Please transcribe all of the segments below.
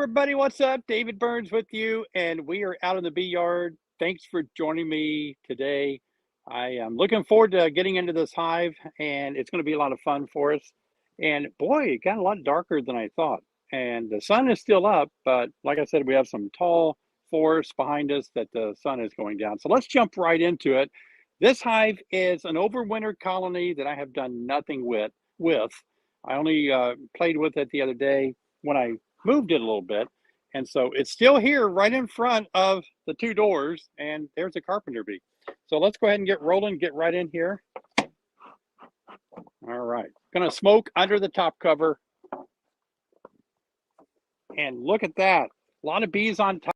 Everybody, what's up? David Burns with you, and we are out in the bee yard. Thanks for joining me today. I am looking forward to getting into this hive, and it's going to be a lot of fun for us. And boy, it got a lot darker than I thought. And the sun is still up, but like I said, we have some tall forests behind us that the sun is going down. So let's jump right into it. This hive is an overwintered colony that I have done nothing with. I only played with it the other day when I moved it a little bit. And so it's still here right in front of the two doors, and there's a carpenter bee. So let's go ahead and get rolling, get right in here. All right, gonna smoke under the top cover. And look at that, a lot of bees on top.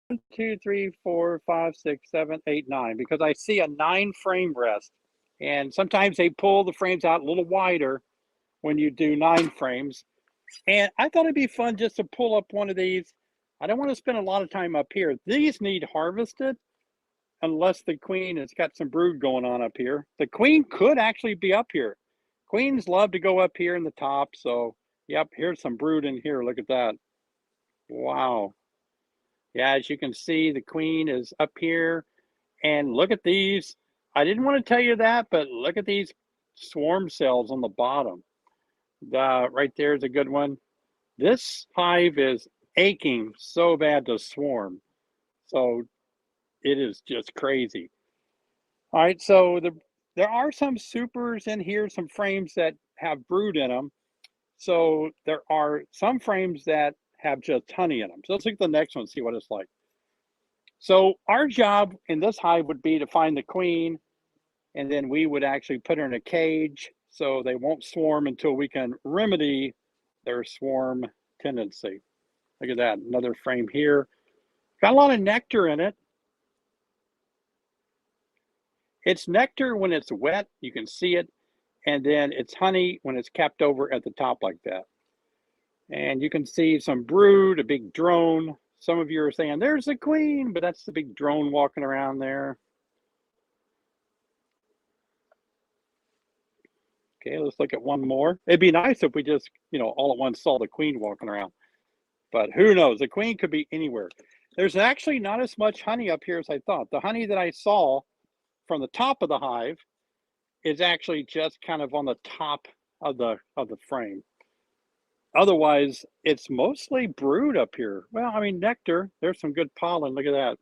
1, 2, 3, 4, 5, 6, 7, 8, 9, because I see a 9-frame rest. And sometimes they pull the frames out a little wider when you do 9 frames. And I thought it'd be fun just to pull up one of these. I don't want to spend a lot of time up here. These need harvested unless the queen has got some brood going on up here. The queen could actually be up here. Queens love to go up here in the top. So, yep, here's some brood in here. Look at that. Wow. Yeah, as you can see, the queen is up here. And look at these. I didn't want to tell you that, but look at these swarm cells on the bottom. Right there is a good one. This hive is aching so bad to swarm. So it is just crazy. All right, so there are some supers in here, some frames that have brood in them. So there are some frames that have just honey in them. So let's look at the next one, see what it's like. So our job in this hive would be to find the queen, and then we would actually put her in a cage so they won't swarm until we can remedy their swarm tendency. Look at that, another frame here. Got a lot of nectar in it. It's nectar when it's wet, you can see it, and then it's honey when it's capped over at the top like that. And you can see some brood, a big drone. Some of you are saying, there's the queen, but that's the big drone walking around there. Okay, let's look at one more. It'd be nice if we just, all at once saw the queen walking around. But who knows? The queen could be anywhere. There's actually not as much honey up here as I thought. The honey that I saw from the top of the hive is actually just kind of on the top of the frame. Otherwise, it's mostly brood up here. Well, I mean, nectar. There's some good pollen. Look at that.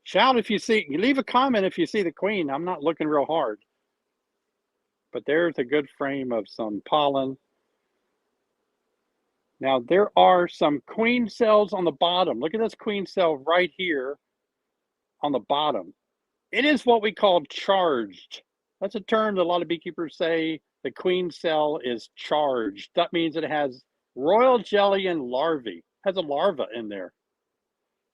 Shout if you see. You leave a comment if you see the queen. I'm not looking real hard. But there's a good frame of some pollen. Now, there are some queen cells on the bottom. Look at this queen cell right here on the bottom. It is what we call charged. That's a term that a lot of beekeepers say. The queen cell is charged. That means it has royal jelly and larvae. It has a larva in there.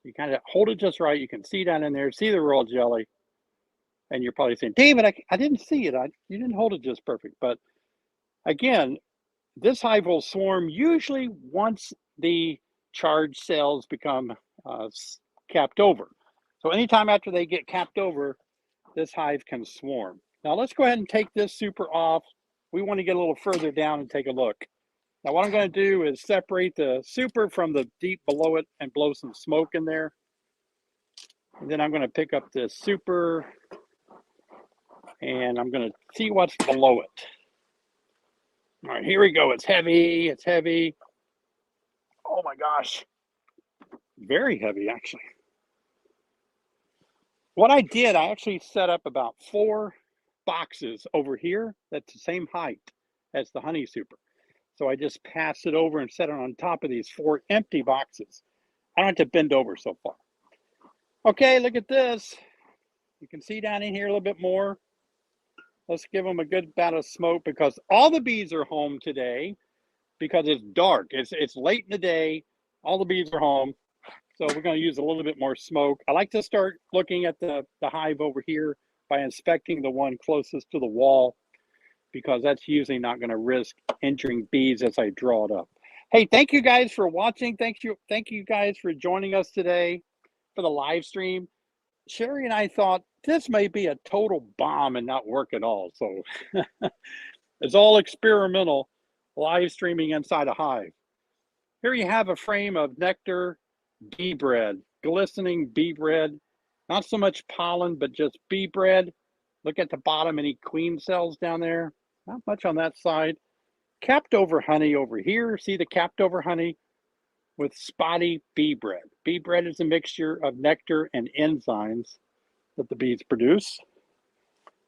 You kind of hold it just right. You can see down in there, see the royal jelly. And you're probably saying, David, I didn't see it. You didn't hold it just perfect. But again, this hive will swarm usually once the charged cells become capped over. So anytime after they get capped over, this hive can swarm. Now let's go ahead and take this super off. We want to get a little further down and take a look. Now what I'm going to do is separate the super from the deep below it and blow some smoke in there. And then I'm going to pick up this super and I'm going to see what's below it. All right, here we go. It's heavy. It's heavy. Oh my gosh. Very heavy, actually. What I did, I actually set up about 4 boxes over here that's the same height as the honey super. So I just passed it over and set it on top of these 4 empty boxes. I don't have to bend over so far. Okay, look at this. You can see down in here a little bit more. Let's give them a good bout of smoke because all the bees are home today because it's dark. It's late in the day. All the bees are home. So we're going to use a little bit more smoke. I like to start looking at the hive over here by inspecting the one closest to the wall because that's usually not going to risk injuring bees as I draw it up. Hey, thank you guys for watching. Thank you guys for joining us today for the live stream. Sherry and I thought this may be a total bomb and not work at all. So it's all experimental live streaming inside a hive. Here you have a frame of nectar bee bread, glistening bee bread, not so much pollen, but just bee bread. Look at the bottom, any queen cells down there? Not much on that side. Capped over honey over here. See the capped over honey with spotty bee bread. Bee bread is a mixture of nectar and enzymes that the bees produce.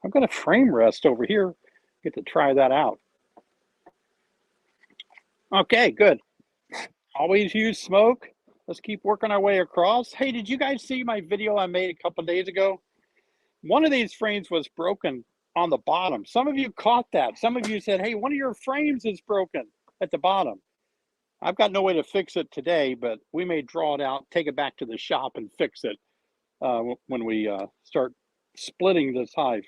I'm going to frame rest over here. Get to try that out. Okay, good. Always use smoke. Let's keep working our way across. Hey, did you guys see my video I made a couple days ago? One of these frames was broken on the bottom. Some of you caught that. Some of you said, hey, one of your frames is broken at the bottom. I've got no way to fix it today, but we may draw it out, take it back to the shop and fix it when we start splitting this hive.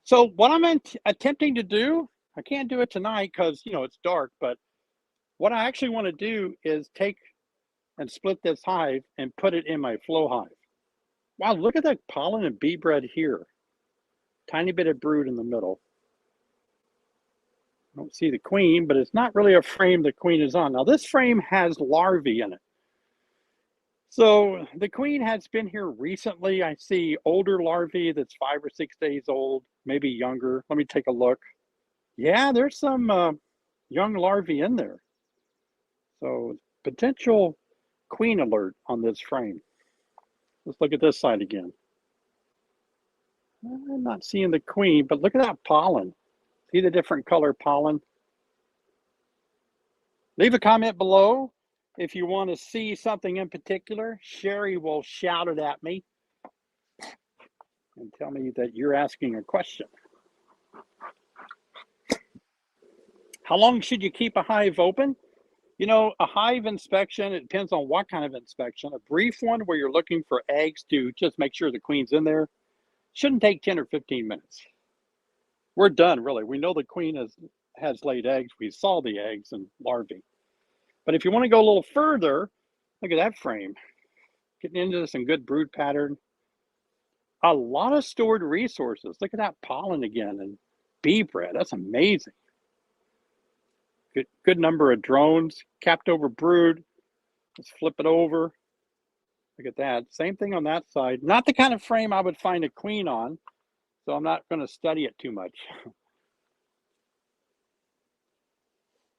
So what I'm attempting to do, I can't do it tonight because, you know, it's dark, but what I actually want to do is take and split this hive and put it in my flow hive. Wow, look at that pollen and bee bread here. Tiny bit of brood in the middle. I don't see the queen, but it's not really a frame the queen is on. Now this frame has larvae in it. So the queen has been here recently. I see older larvae that's 5 or 6 days old, maybe younger. Let me take a look. Yeah, there's some young larvae in there. So potential queen alert on this frame. Let's look at this side again. I'm not seeing the queen, but look at that pollen. See the different color pollen? Leave a comment below if you want to see something in particular. Sherry will shout it at me and tell me that you're asking a question. How long should you keep a hive open? You know, a hive inspection, it depends on what kind of inspection. A brief one where you're looking for eggs to just make sure the queen's in there shouldn't take 10 or 15 minutes. We're done, really. We know the queen has laid eggs. We saw the eggs and larvae. But if you want to go a little further, look at that frame. Getting into some good brood pattern. A lot of stored resources. Look at that pollen again and bee bread. That's amazing. Good number of drones, capped over brood. Let's flip it over. Look at that. Same thing on that side. Not the kind of frame I would find a queen on, so I'm not going to study it too much.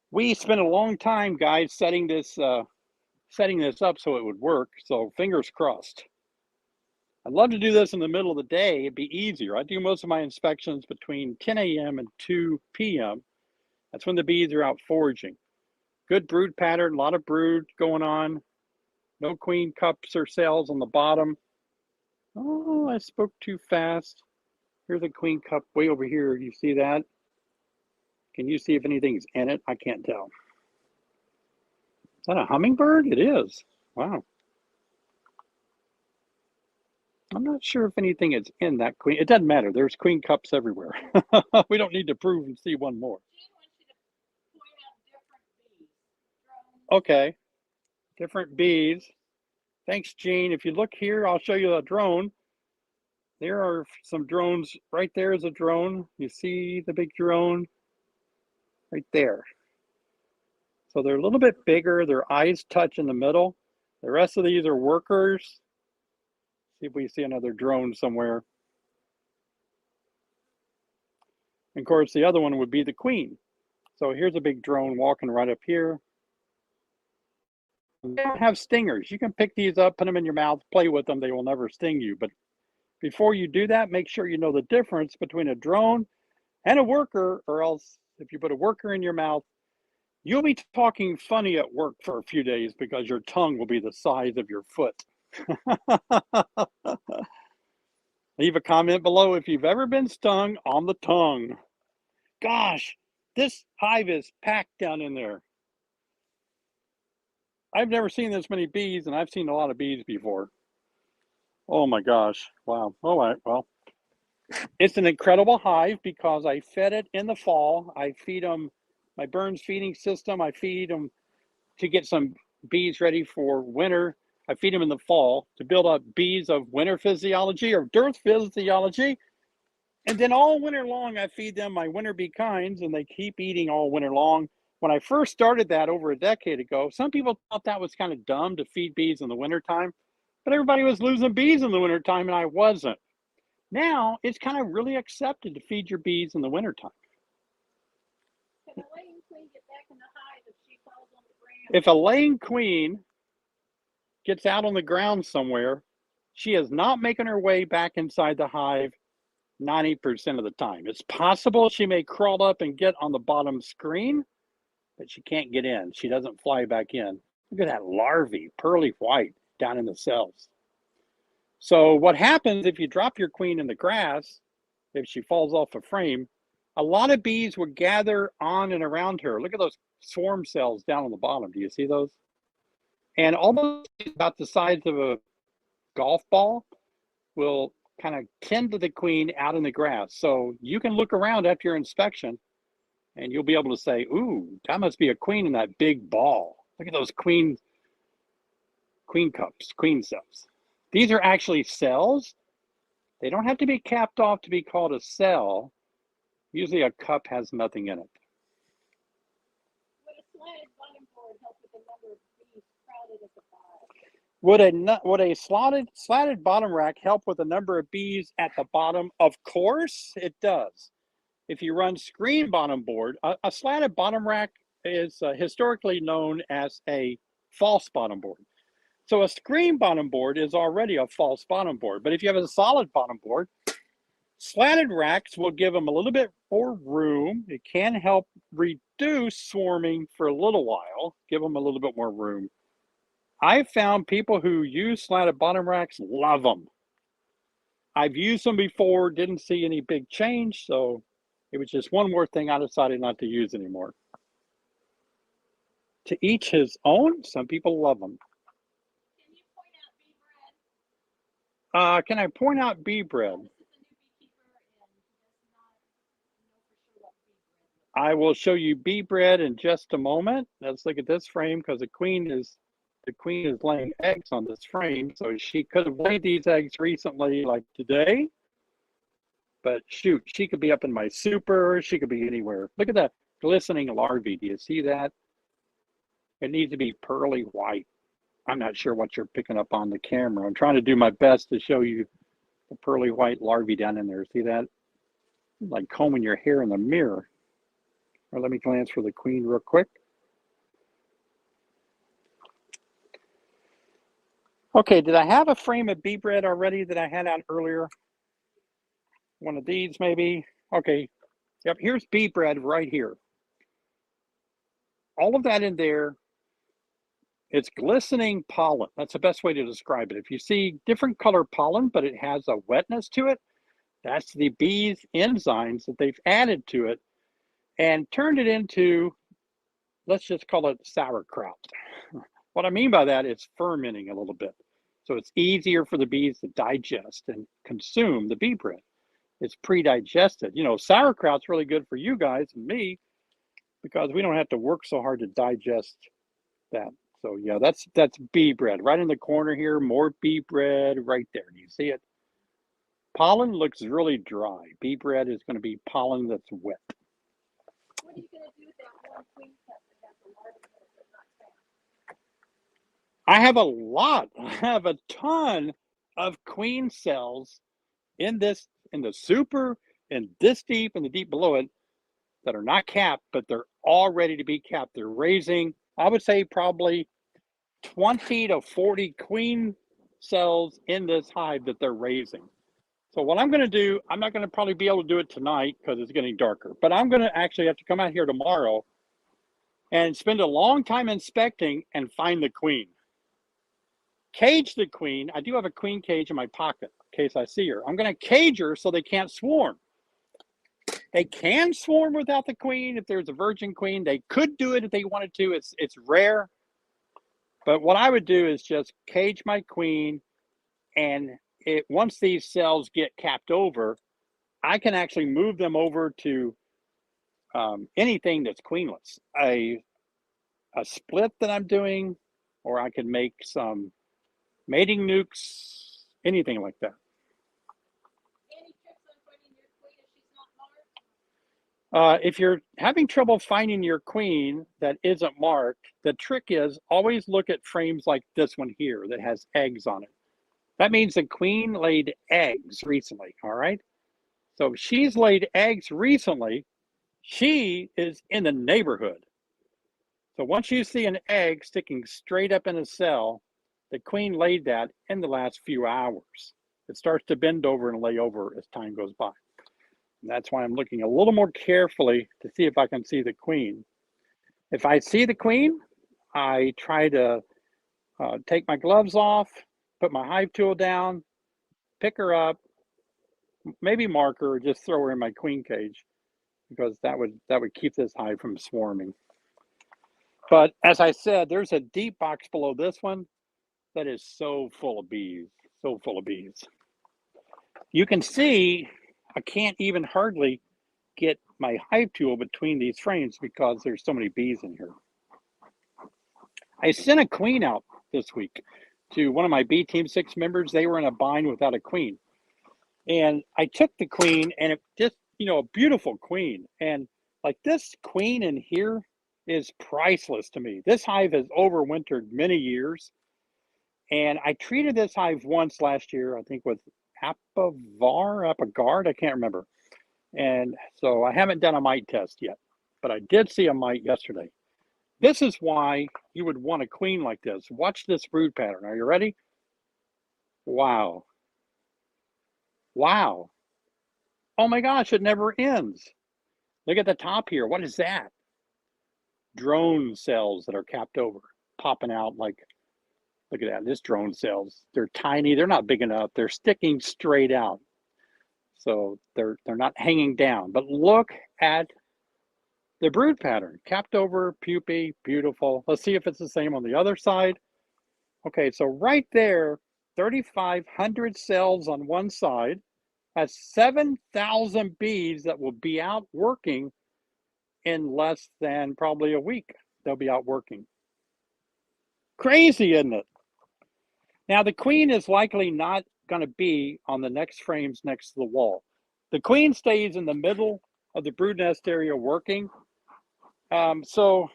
We spent a long time, guys, setting this up so it would work. So fingers crossed. I'd love to do this in the middle of the day. It'd be easier. I do most of my inspections between 10 a.m. and 2 p.m. That's when the bees are out foraging. Good brood pattern, a lot of brood going on. No queen cups or cells on the bottom. Oh, I spoke too fast. Here's a queen cup way over here. You see that? Can you see if anything's in it? I can't tell. Is that a hummingbird? It is. Wow. I'm not sure if anything is in that queen. It doesn't matter. There's queen cups everywhere. We don't need to prove and see one more. Okay. Different bees. Thanks, Jean. If you look here, I'll show you a drone. There are some drones. Right there is a drone. You see the big drone right there. So they're a little bit bigger. Their eyes touch in the middle. The rest of these are workers. See if we see another drone somewhere. And of course, the other one would be the queen. So here's a big drone walking right up here. They don't have stingers. You can pick these up, put them in your mouth, play with them. They will never sting you. But before you do that, make sure you know the difference between a drone and a worker, or else if you put a worker in your mouth, you'll be talking funny at work for a few days because your tongue will be the size of your foot. Leave a comment below if you've ever been stung on the tongue. Gosh, this hive is packed down in there. I've never seen this many bees, and I've seen a lot of bees before. Oh my gosh, wow. All right, well, it's an incredible hive because I fed it in the fall. I feed them my Burns feeding system. I feed them to get some bees ready for winter. I feed them in the fall to build up bees of winter physiology or dearth physiology. And then all winter long, I feed them my winter bee kinds, and they keep eating all winter long. When I first started that over a decade ago, some people thought that was kind of dumb to feed bees in the wintertime, but everybody was losing bees in the wintertime, and I wasn't. Now, it's kind of really accepted to feed your bees in the wintertime. Can a laying queen get back in the hive if she falls on the ground? If a laying queen gets out on the ground somewhere, she is not making her way back inside the hive 90% of the time. It's possible she may crawl up and get on the bottom screen, but she can't get in. She doesn't fly back in. Look at that larvae, pearly white, down in the cells. So what happens if you drop your queen in the grass, if she falls off a frame, a lot of bees would gather on and around her. Look at those swarm cells down on the bottom. Do you see those? And almost about the size of a golf ball will kind of tend to the queen out in the grass. So you can look around after your inspection and you'll be able to say, ooh, that must be a queen in that big ball. Look at those queen cups, queen cells. These are actually cells. They don't have to be capped off to be called a cell. Usually a cup has nothing in it. Would a slanted bottom board help with the number of bees crowded at the bottom? Would a slatted bottom rack help with the number of bees at the bottom? Of course it does. If you run screen bottom board, a slatted bottom rack is historically known as a false bottom board. So a screen bottom board is already a false bottom board. But if you have a solid bottom board, slatted racks will give them a little bit more room. It can help reduce swarming for a little while, give them a little bit more room. I've found people who use slatted bottom racks love them. I've used them before, didn't see any big change, so it was just one more thing I decided not to use anymore. To each his own. Some people love them. Can you point out bee bread? Can I point out bee bread? This is a new beekeeper and he does not know for sure what bee bread is. I will show you bee bread in just a moment. Let's look at this frame because the queen is laying eggs on this frame. So she could have laid these eggs recently, like today. But shoot, she could be up in my super. She could be anywhere. Look at that glistening larvae. Do you see that? It needs to be pearly white. I'm not sure what you're picking up on the camera. I'm trying to do my best to show you the pearly white larvae down in there. See that? Like combing your hair in the mirror. Or let me glance for the queen real quick. Okay, did I have a frame of bee bread already that I had out earlier? One of these maybe? Okay, yep, here's bee bread right here. All of that in there, it's glistening pollen. That's the best way to describe it. If you see different color pollen, but it has a wetness to it, that's the bees' enzymes that they've added to it and turned it into, let's just call it sauerkraut. What I mean by that is fermenting a little bit. So it's easier for the bees to digest and consume the bee bread. It's pre-digested. You know, sauerkraut's really good for you guys and me because we don't have to work so hard to digest that. So yeah, that's bee bread. Right in the corner here, more bee bread right there. Do you see it? Pollen looks really dry. Bee bread is going to be pollen that's wet. What are you going to do with that one queen cup that has the larvae that are not found? I have a lot. I have a ton of queen cells in the super, and this deep and the deep below it that are not capped, but they're all ready to be capped. They're raising, I would say, probably 20 to 40 queen cells in this hive that they're raising. So what I'm going to do, I'm not going to probably be able to do it tonight because it's getting darker, but I'm going to actually have to come out here tomorrow and spend a long time inspecting and find the queen. Cage the queen. I do have a queen cage in my pocket in case I see her. I'm going to cage her so they can't swarm. They can swarm without the queen if there's a virgin queen. They could do it if they wanted to. It's rare. But what I would do is just cage my queen, and once these cells get capped over, I can actually move them over to anything that's queenless. A a split that I'm doing, or I can make some mating nukes, anything like that. Any tricks on finding your queen if she's not marked? If you're having trouble finding your queen that isn't marked, the trick is always look at frames like this one here that has eggs on it. That means the queen laid eggs recently, all right? So if she's laid eggs recently, she is in the neighborhood. So once you see an egg sticking straight up in a cell, the queen laid that in the last few hours. It starts to bend over and lay over as time goes by. And that's why I'm looking a little more carefully to see if I can see the queen. If I see the queen, I try to take my gloves off, put my hive tool down, pick her up, maybe mark her or just throw her in my queen cage, because that would keep this hive from swarming. But as I said, there's a deep box below this one that is so full of bees, so full of bees. You can see I can't even hardly get my hive tool between these frames because there's so many bees in here. I sent a queen out this week to one of my Bee Team 6 members. They were in a bind without a queen. And I took the queen, and it just, a beautiful queen. And like this queen in here is priceless to me. This hive has overwintered many years. And I treated this hive once last year, I think with Apagard, I can't remember. And so I haven't done a mite test yet, but I did see a mite yesterday. This is why you would want a queen like this. Watch this brood pattern. Are you ready? Wow. Wow. Oh my gosh, it never ends. Look at the top here. What is that? Drone cells that are capped over, popping out like, look at that. This drone cells. They're tiny. They're not big enough. They're sticking straight out. So they're not hanging down. But look at the brood pattern. Capped over, pupae, beautiful. Let's see if it's the same on the other side. Okay, so right there, 3,500 cells on one side has 7,000 bees that will be out working in less than probably a week. They'll be out working. Crazy, isn't it? Now, the queen is likely not going to be on the next frames next to the wall. The queen stays in the middle of the brood nest area working. So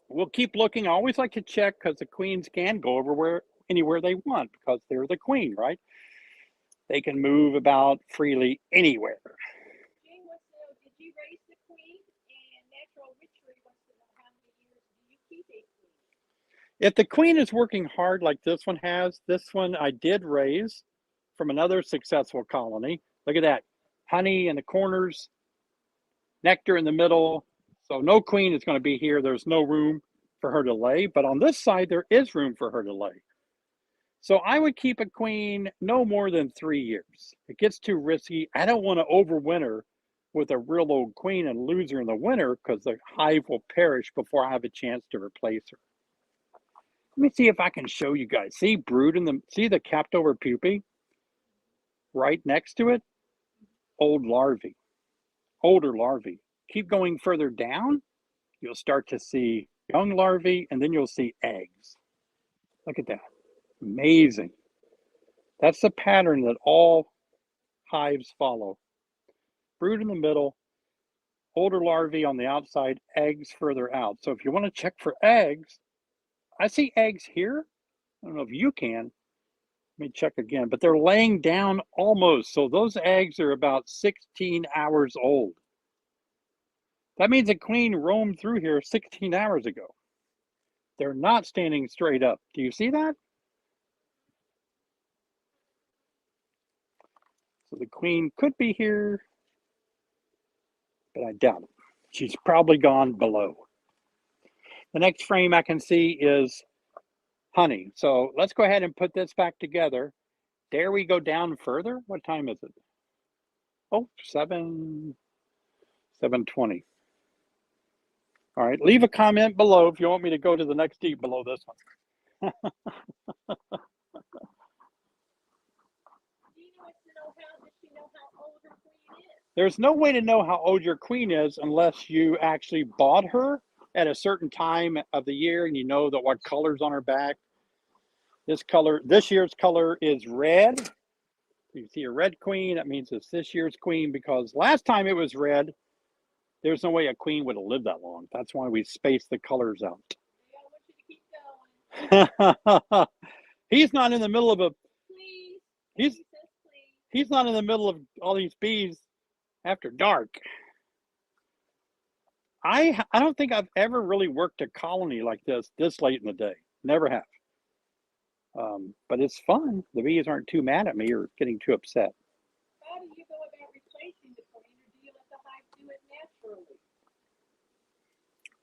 we'll keep looking. I always like to check because the queens can go anywhere they want because they're the queen, right? They can move about freely anywhere. Jane wants to know, did you raise the queen? And Natural Witchery wants to know, how many years do you keep a queen? If the queen is working hard like this one has, this one I did raise from another successful colony. Look at that. Honey in the corners, nectar in the middle. So no queen is going to be here. There's no room for her to lay. But on this side, there is room for her to lay. So I would keep a queen no more than 3 years. It gets too risky. I don't want to overwinter with a real old queen and lose her in the winter because the hive will perish before I have a chance to replace her. Let me see if I can show you guys. See see the capped over pupae right next to it? Older larvae. Keep going further down, you'll start to see young larvae, and then you'll see eggs. Look at that. Amazing. That's the pattern that all hives follow. Brood in the middle, older larvae on the outside, eggs further out. So if you want to check for eggs, I see eggs here. I don't know if you can. Let me check again, but they're laying down almost. So those eggs are about 16 hours old. That means a queen roamed through here 16 hours ago. They're not standing straight up. Do you see that? So the queen could be here, but I doubt it. She's probably gone below. The next frame I can see is honey. So let's go ahead and put this back together. Dare we go down further? What time is it? Oh, 7:20. All right, leave a comment below if you want me to go to the next deep below this one. There's no way to know how old your queen is unless you actually bought her at a certain time of the year, and you know that what color's on her back. This year's color is red. You see a red queen, that means it's this year's queen, because last time it was red, there's no way a queen would have lived that long. That's why we spaced the colors out. Yeah, I want you to keep going. He's not in the middle of a, Please. he's not in the middle of all these bees after dark. I don't think I've ever really worked a colony like this late in the day. Never have. But it's fun. The bees aren't too mad at me or getting too upset. How do you go about replacing the queen, or do you let the hive do it naturally?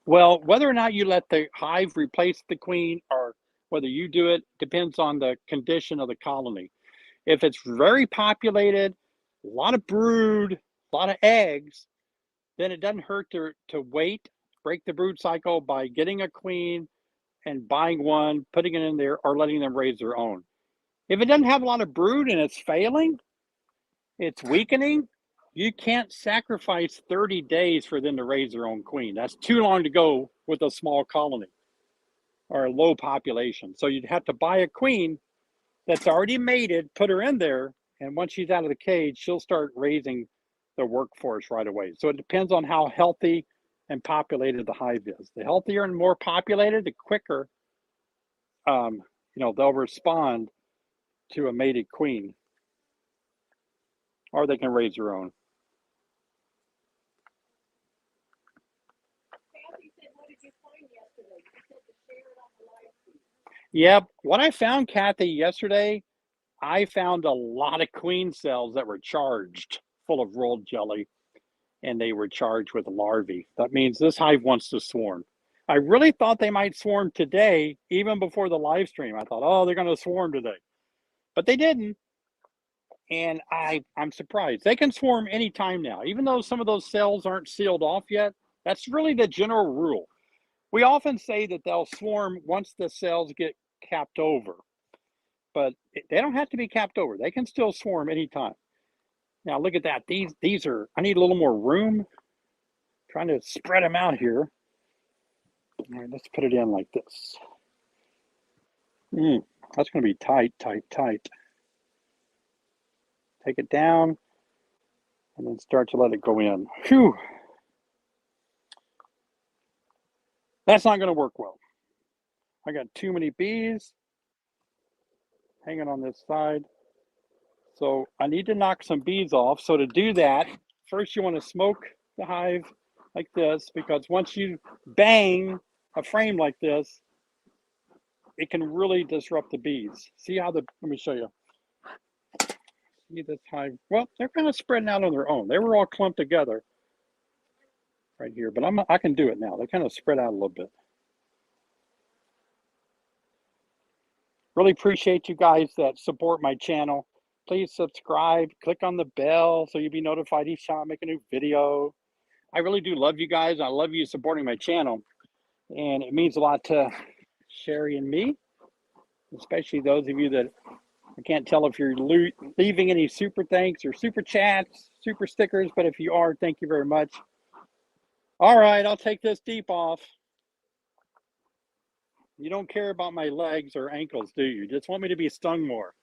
Well, whether or not you let the hive replace the queen or whether you do it depends on the condition of the colony. If it's very populated, a lot of brood, a lot of eggs, then it doesn't hurt to wait, break the brood cycle by getting a queen and buying one, putting it in there, or letting them raise their own. If it doesn't have a lot of brood and it's failing, it's weakening, you can't sacrifice 30 days for them to raise their own queen. That's too long to go with a small colony or a low population. So you'd have to buy a queen that's already mated, put her in there, and once she's out of the cage, she'll start raising the workforce right away. So it depends on how healthy and populated the hive is. The healthier and more populated, the quicker they'll respond to a mated queen, or they can raise their own. Kathy said, what did you find yesterday? You said to share it on the live feed. Yep. What I found, Kathy, yesterday, I found a lot of queen cells that were charged full of rolled jelly, and they were charged with larvae. That means this hive wants to swarm. I really thought they might swarm today, even before the live stream. I thought, oh, they're going to swarm today. But they didn't. And I'm surprised. They can swarm anytime now. Even though some of those cells aren't sealed off yet, that's really the general rule. We often say that they'll swarm once the cells get capped over. But they don't have to be capped over. They can still swarm anytime. Now look at that. These are, I need a little more room. I'm trying to spread them out here. All right, let's put it in like this. That's going to be tight, tight, tight. Take it down and then start to let it go in. Whew. That's not going to work well. I got too many bees hanging on this side. So I need to knock some bees off. So to do that, first you want to smoke the hive like this, because once you bang a frame like this, it can really disrupt the bees. See how let me show you. See this hive? Well, they're kind of spreading out on their own. They were all clumped together right here, but I can do it now. They kind of spread out a little bit. Really appreciate you guys that support my channel. Please subscribe, click on the bell so you'll be notified each time I make a new video. I really do love you guys. I love you supporting my channel. And it means a lot to Sherry and me, especially those of you that, I can't tell if you're leaving any super thanks or super chats, super stickers, but if you are, thank you very much. All right, I'll take this deep off. You don't care about my legs or ankles, do you? Just want me to be stung more.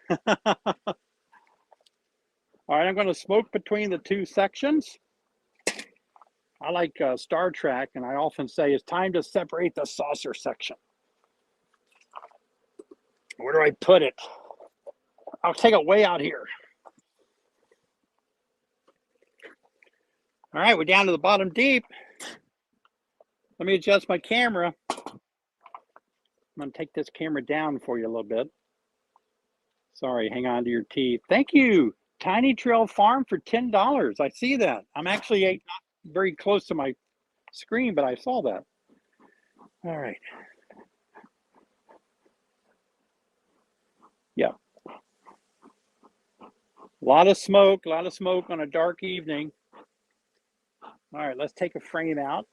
All right, I'm going to smoke between the two sections. I like Star Trek, and I often say it's time to separate the saucer section. Where do I put it? I'll take it way out here. All right, we're down to the bottom deep. Let me adjust my camera. I'm going to take this camera down for you a little bit. Sorry, hang on to your teeth. Thank you, Tiny Trail Farm, for $10. I see that. I'm actually not very close to my screen, but I saw that. All right. Yeah. A lot of smoke on a dark evening. All right, let's take a frame out.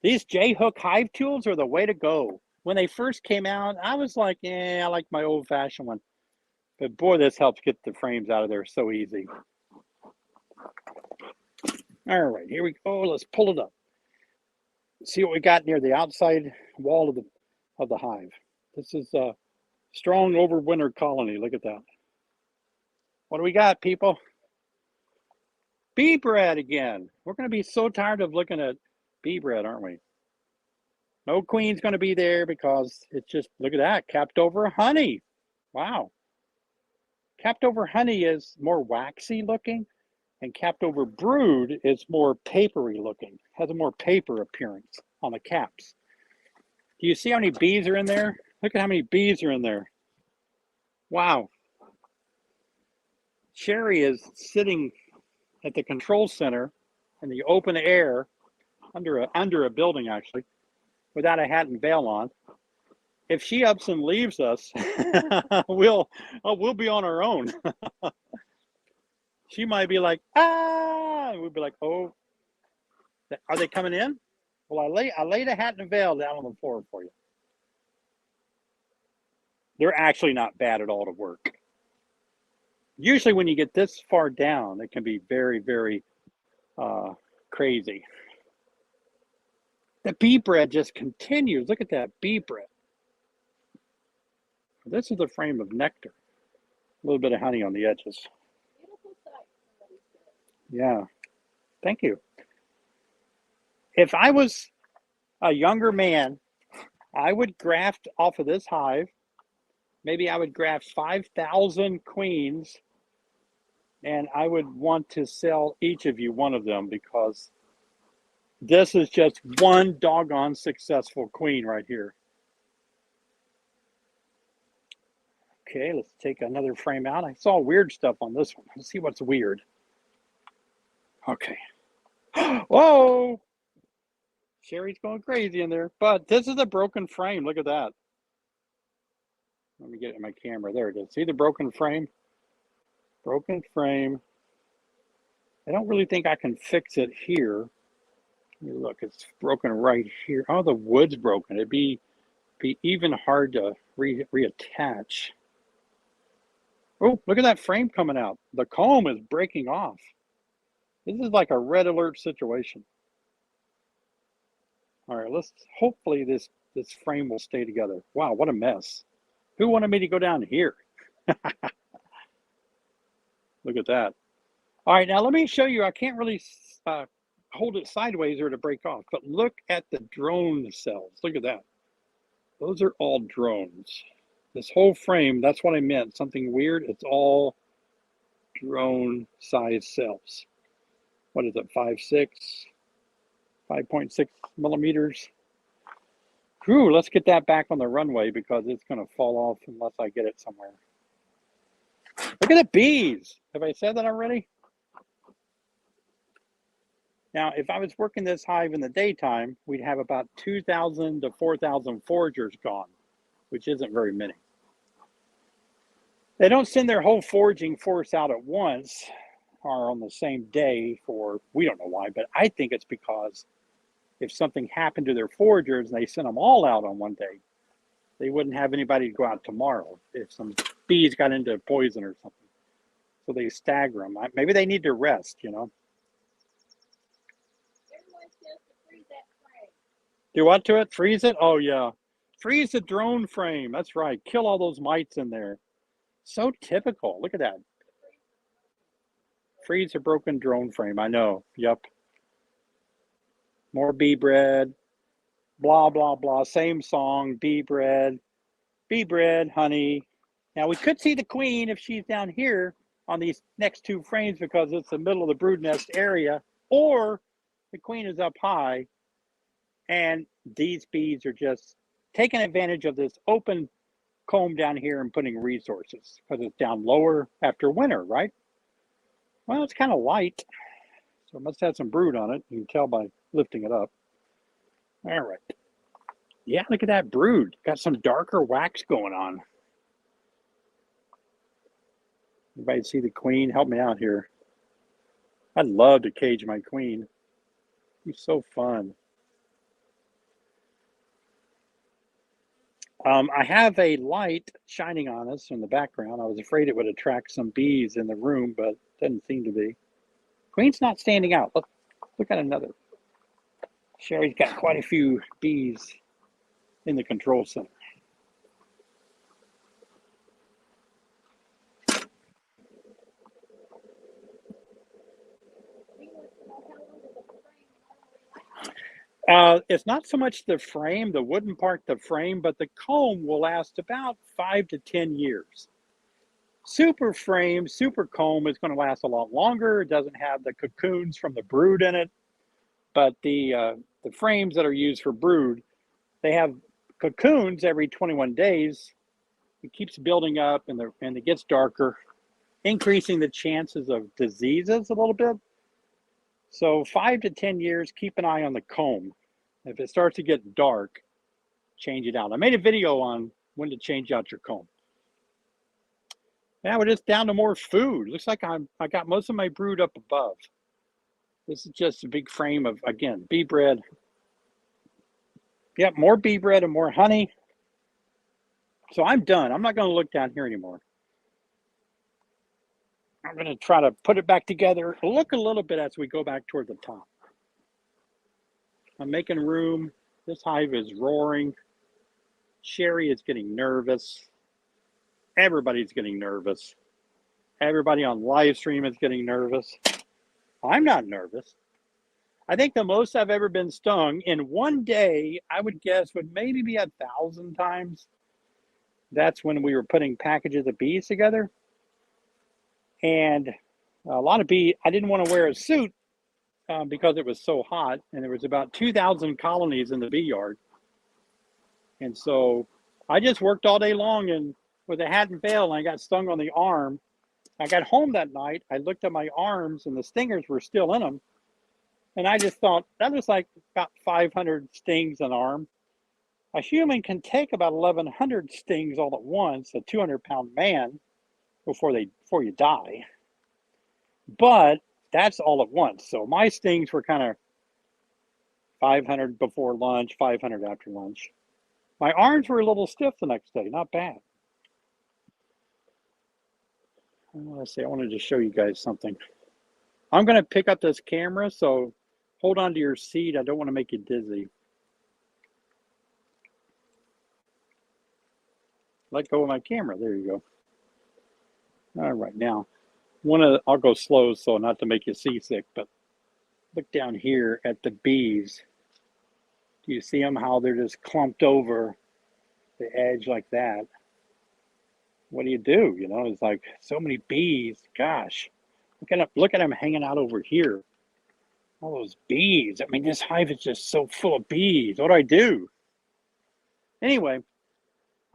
These J-hook hive tools are the way to go. When they first came out, I was like, I like my old-fashioned one. But boy, this helps get the frames out of there so easy. All right, here we go. Let's pull it up. See what we got near the outside wall of the hive. This is a strong overwinter colony. Look at that. What do we got, people? Bee bread again. We're going to be so tired of looking at bee bread, aren't we? No queen's going to be there because it's just, look at that, capped over honey. Wow. Capped over honey is more waxy looking, and capped over brood is more papery looking, has a more paper appearance on the caps. Do you see how many bees are in there? Look at how many bees are in there. Wow. Sherry is sitting at the control center in the open air under a building, actually, without a hat and veil on. If she ups and leaves us, we'll be on our own. She might be like, ah, and we'll be like, oh, are they coming in? Well, I laid a hat and a veil down on the floor for you. They're actually not bad at all to work. Usually when you get this far down, it can be very, very crazy. The bee bread just continues. Look at that bee bread. This is the frame of nectar. A little bit of honey on the edges. Beautiful sight, somebody said. Yeah, thank you. If I was a younger man, I would graft off of this hive. Maybe I would graft 5,000 queens, and I would want to sell each of you one of them because this is just one doggone successful queen right here. Okay, let's take another frame out. I saw weird stuff on this one. Let's see what's weird. Okay. Whoa! Sherry's going crazy in there. But this is a broken frame. Look at that. Let me get it in my camera. There it is. See the broken frame? Broken frame. I don't really think I can fix it here. Let me look. It's broken right here. Oh, the wood's broken. It'd be even hard to reattach. Oh, look at that frame coming out. The comb is breaking off. This is like a red alert situation. All right, let's hopefully this frame will stay together. Wow, what a mess. Who wanted me to go down here? Look at that. All right, now let me show you. I can't really hold it sideways or to break off, but look at the drone cells. Look at that. Those are all drones. This whole frame, that's what I meant. Something weird. It's all drone size cells. What is it, 5.6 millimeters? Ooh, let's get that back on the runway because it's going to fall off unless I get it somewhere. Look at the bees. Have I said that already? Now, if I was working this hive in the daytime, we'd have about 2,000 to 4,000 foragers gone, which isn't very many. They don't send their whole foraging force out at once or on the same day for, we don't know why, but I think it's because if something happened to their foragers and they sent them all out on one day, they wouldn't have anybody to go out tomorrow if some bees got into poison or something. So they stagger them. Maybe they need to rest, you know. Everyone says to freeze that frame. Do what to it? Freeze it? Oh, yeah. Freeze the drone frame. That's right. Kill all those mites in there. So typical. Look at that. Freeze a broken drone frame. I know. Yep. More bee bread. Blah, blah, blah. Same song. Bee bread, honey. Now, we could see the queen if she's down here on these next two frames because it's the middle of the brood nest area, or the queen is up high, and these bees are just taking advantage of this open comb down here and putting resources because it's down lower after winter, right? Well, it's kind of light, so it must have some brood on it. You can tell by lifting it up. All right. Yeah, look at that brood. Got some darker wax going on. Anybody see the queen? Help me out here. I'd love to cage my queen. He's so fun. I have a light shining on us in the background. I was afraid it would attract some bees in the room, but it doesn't seem to be. Queen's not standing out. Look, Look at another. Sherry's got quite a few bees in the control center. It's not so much the frame, the wooden part, the frame, but the comb will last about 5 to 10 years. Super frame, super comb is going to last a lot longer. It doesn't have the cocoons from the brood in it, but the frames that are used for brood, they have cocoons every 21 days. It keeps building up and it gets darker, increasing the chances of diseases a little bit. So 5 to 10 years, keep an eye on the comb. If it starts to get dark, change it out. I made a video on when to change out your comb. Now we're just down to more food. Looks like I got most of my brood up above. This is just a big frame of, again, bee bread. Yep, more bee bread and more honey. So I'm done. I'm not going to look down here anymore. I'm going to try to put it back together. Look a little bit as we go back toward the top. I'm making room. This hive is roaring. Sherry is getting nervous. Everybody's getting nervous. Everybody on live stream is getting nervous. I'm not nervous. I think the most I've ever been stung in one day, I would guess, would maybe be 1,000 times. That's when we were putting packages of bees together. And a lot of bees, I didn't want to wear a suit because it was so hot. And there was about 2,000 colonies in the bee yard. And so I just worked all day long and with a hat and veil, and I got stung on the arm. I got home that night. I looked at my arms and the stingers were still in them. And I just thought, that was like about 500 stings an arm. A human can take about 1,100 stings all at once, a 200-pound man, before you die. But that's all at once. So my stings were kind of 500 before lunch, 500 after lunch. My arms were a little stiff the next day, not bad. Let's see, I wanted to show you guys something. I'm going to pick up this camera, so hold on to your seat. I don't want to make you dizzy. Let go of my camera. There you go. All right, now, I'll go slow so not to make you seasick, but look down here at the bees. Do you see them, how they're just clumped over the edge like that? What do? You know, it's like so many bees. Gosh, look at them hanging out over here. All those bees. I mean, this hive is just so full of bees. What do I do? Anyway,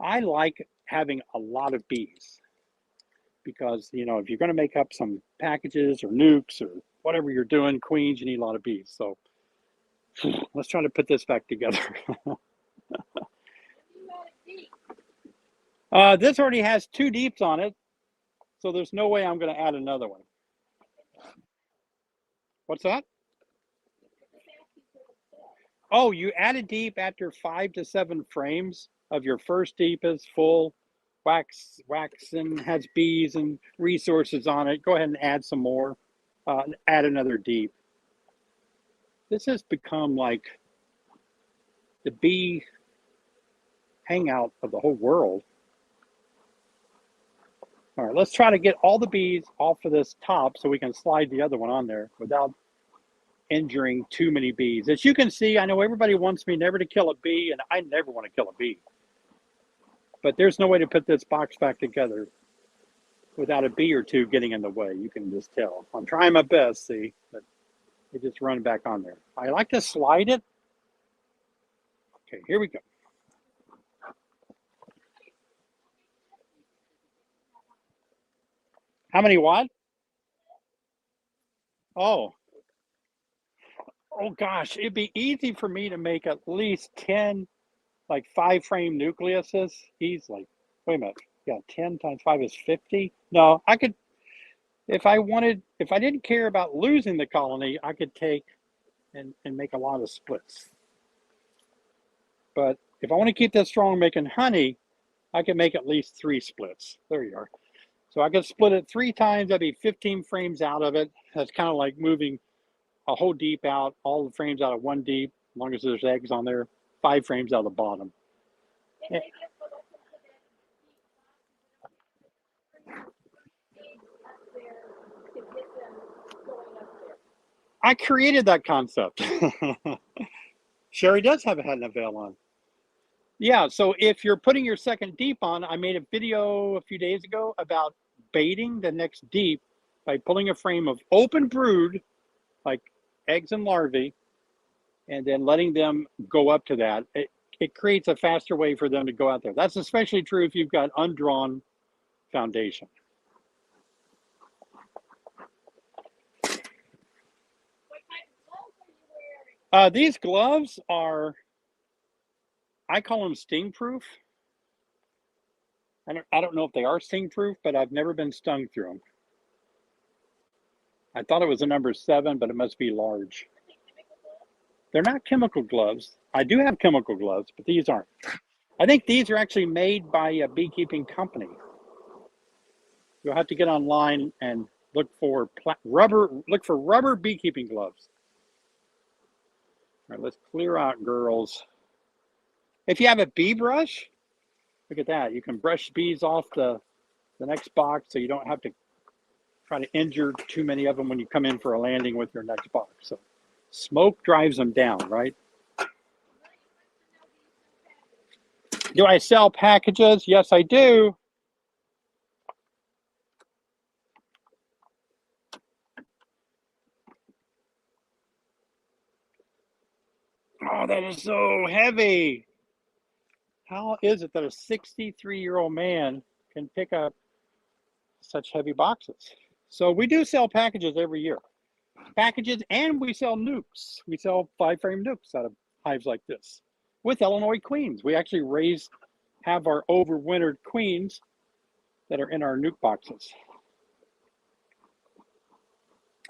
I like having a lot of bees because, you know, if you're going to make up some packages or nukes or whatever you're doing, queens, you need a lot of bees. So let's try to put this back together. This already has 2 deeps on it, so there's no way I'm going to add another one. What's that? Oh, you add a deep after 5 to 7 frames of your first deep is full, wax and has bees and resources on it. Go ahead and add some more, add another deep. This has become like the bee hangout of the whole world. All right, let's try to get all the bees off of this top so we can slide the other one on there without injuring too many bees. As you can see, I know everybody wants me never to kill a bee, and I never want to kill a bee. But there's no way to put this box back together without a bee or two getting in the way. You can just tell. I'm trying my best, see, but it just run back on there. I like to slide it. Okay, here we go. How many what? Oh gosh, it'd be easy for me to make at least 10 like 5-frame nucleuses easily. Wait a minute. Yeah, 10 times 5 is 50. No, I could, if I didn't care about losing the colony, I could take and make a lot of splits. But if I want to keep this strong making honey, I can make at least 3 splits. There you are. So I could split it 3 times. That'd be 15 frames out of it. That's kind of like moving a whole deep out, all the frames out of one deep, as long as there's eggs on there, 5 frames out of the bottom. And they just go up into that deep box up there to get them going up there. I created that concept. Sherry does have a hat and a veil on. Yeah, so if you're putting your second deep on, I made a video a few days ago about baiting the next deep by pulling a frame of open brood, like eggs and larvae, and then letting them go up to that. It creates a faster way for them to go out there. That's especially true if you've got undrawn foundation. What type of gloves are you wearing? These gloves are, I call them sting proof. I don't know if they are sting proof, but I've never been stung through them. I thought it was a number 7, but it must be large. They're not chemical gloves. I do have chemical gloves, but these aren't. I think these are actually made by a beekeeping company. You'll have to get online and look for rubber beekeeping gloves. All right, let's clear out, girls. If you have a bee brush, look at that. You can brush bees off the next box so you don't have to try to injure too many of them when you come in for a landing with your next box. So smoke drives them down, right? Do I sell packages? Yes, I do. Oh, that is so heavy. How is it that a 63-year-old man can pick up such heavy boxes? So we do sell packages every year. Packages, and we sell nukes. We sell 5-frame nukes out of hives like this with Illinois queens. We actually have our overwintered queens that are in our nuke boxes.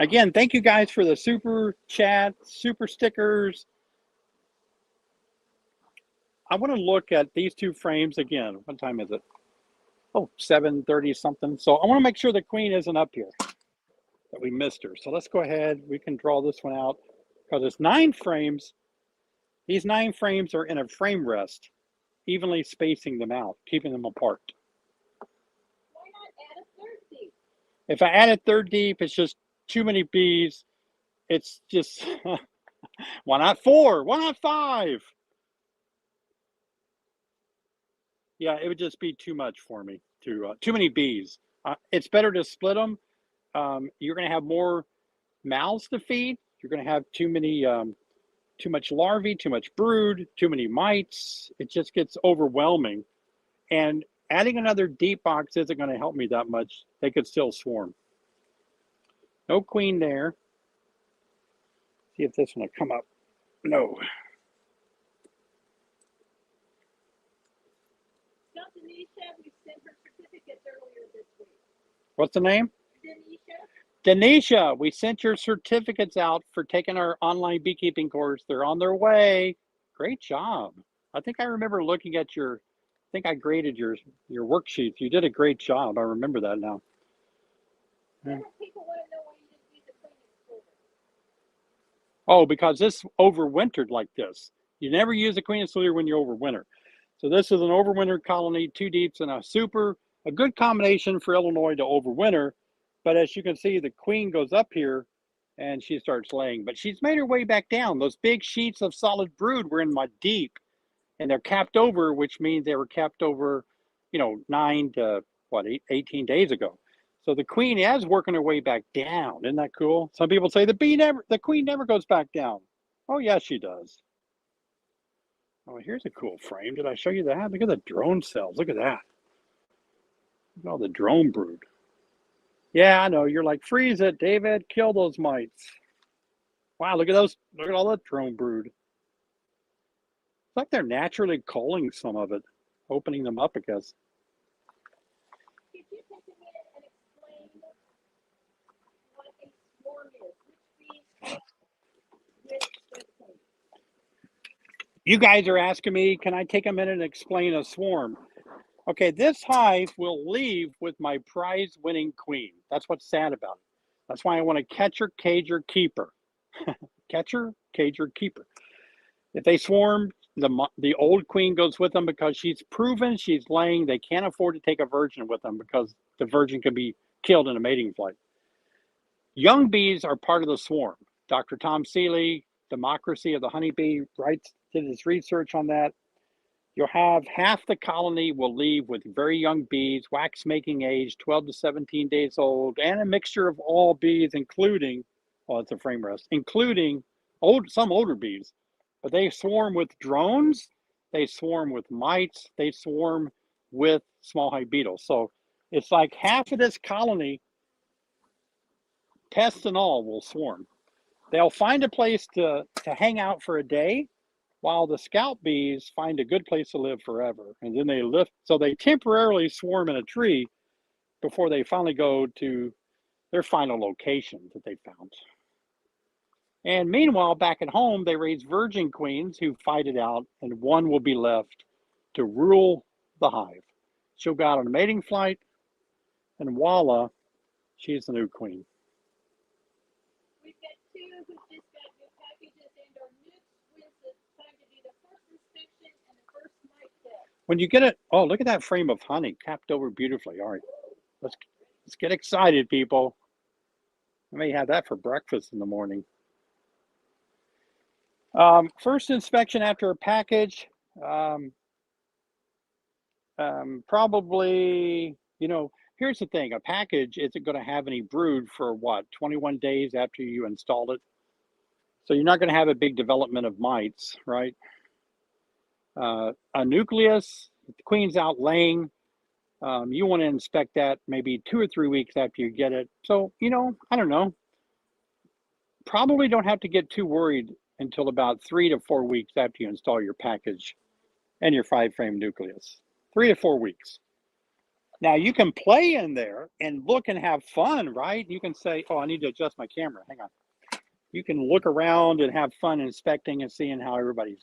Again, thank you guys for the super chat, super stickers. I want to look at these 2 frames again. What time is it? Oh, 7:30 something. So I want to make sure the queen isn't up here, that we missed her. So let's go ahead. We can draw this one out because it's 9 frames. These 9 frames are in a frame rest, evenly spacing them out, keeping them apart. Why not add a third deep? If I add a 3rd deep, it's just too many bees. It's just, why not 4? Why not 5? Yeah, it would just be too much for me, too many bees. It's better to split them. You're going to have more mouths to feed. You're going to have too much larvae, too much brood, too many mites. It just gets overwhelming. And adding another deep box isn't going to help me that much. They could still swarm. No queen there. See if this one will come up. No. Tell Denisha we sent her certificates earlier this week. What's the name? Denisha, we sent your certificates out for taking our online beekeeping course. They're on their way. Great job. I think I remember looking at I think I graded your worksheets. You did a great job. I remember that now. People want to know why you didn't use the queen excluder. Oh, because this overwintered like this. You never use a queen excluder when you overwinter. So this is an overwintered colony, 2 deeps, and a good combination for Illinois to overwinter. But as you can see, the queen goes up here and she starts laying. But she's made her way back down. Those big sheets of solid brood were in my deep. And they're capped over, which means they were capped over, 9 to 18 days ago. So the queen is working her way back down. Isn't that cool? Some people say the queen never goes back down. Oh, yes, she does. Oh, here's a cool frame. Did I show you that? Look at the drone cells. Look at that. Look at all the drone brood. Yeah, I know. You're like, freeze it, David. Kill those mites. Wow, look at those. Look at all that drone brood. It's like they're naturally culling some of it, opening them up, I guess. Could you take a minute and explain what a swarm is? Which bees with queen? You guys are asking me, can I take a minute and explain a swarm? Okay, this hive will leave with my prize-winning queen. That's what's sad about it. That's why I want to catch her, cage her, keep her. catcher, cager, keeper. If they swarm, the old queen goes with them because she's proven she's laying. They can't afford to take a virgin with them because the virgin could be killed in a mating flight. Young bees are part of the swarm. Dr. Tom Seeley, Democracy of the Honeybee, did his research on that. You'll have half the colony will leave with very young bees, wax making age, 12 to 17 days old, and a mixture of all bees, including, well, it's a frame rest, including some older bees. But they swarm with drones, they swarm with mites, they swarm with small hive beetles. So it's like half of this colony, pests and all, will swarm. They'll find a place to hang out for a day, while the scout bees find a good place to live forever. And then they lift, so they temporarily swarm in a tree before they finally go to their final location that they found. And meanwhile, back at home, they raise virgin queens who fight it out, and one will be left to rule the hive. She'll go out on a mating flight, and voila, she's the new queen. We've got two who just got new packages and are new. When's the time to do the first inspection and the first mite test? When you get it, oh, look at that frame of honey capped over beautifully. All right, let's get excited, people. I may have that for breakfast in the morning. First inspection after a package, probably, here's the thing, a package isn't going to have any brood for what, 21 days after you install it. So you're not going to have a big development of mites, right? A nucleus, the queen's out laying, you want to inspect that maybe 2 or 3 weeks after you get it. So, I don't know. Probably don't have to get too worried until about 3 to 4 weeks after you install your package and your 5-frame nucleus. 3 to 4 weeks. Now you can play in there and look and have fun, right? You can say, oh, I need to adjust my camera. Hang on. You can look around and have fun inspecting and seeing how everything's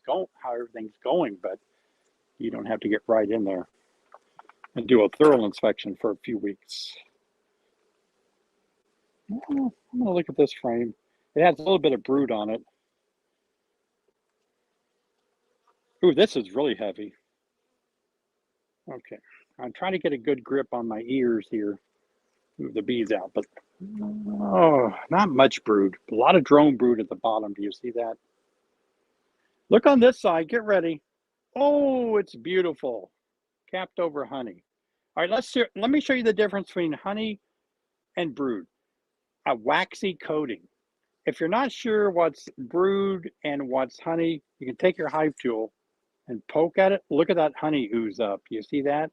going, but you don't have to get right in there and do a thorough inspection for a few weeks. I'm going to look at this frame. It has a little bit of brood on it. Ooh, this is really heavy. Okay, I'm trying to get a good grip on my ears here. Move the bees out, but oh, not much brood. A lot of drone brood at the bottom. Do you see that? Look on this side. Get ready. Oh, it's beautiful. Capped over honey. All right, let me show you the difference between honey and brood. A waxy coating. If you're not sure what's brood and what's honey, you can take your hive tool and poke at it. Look at that honey ooze up. You see that?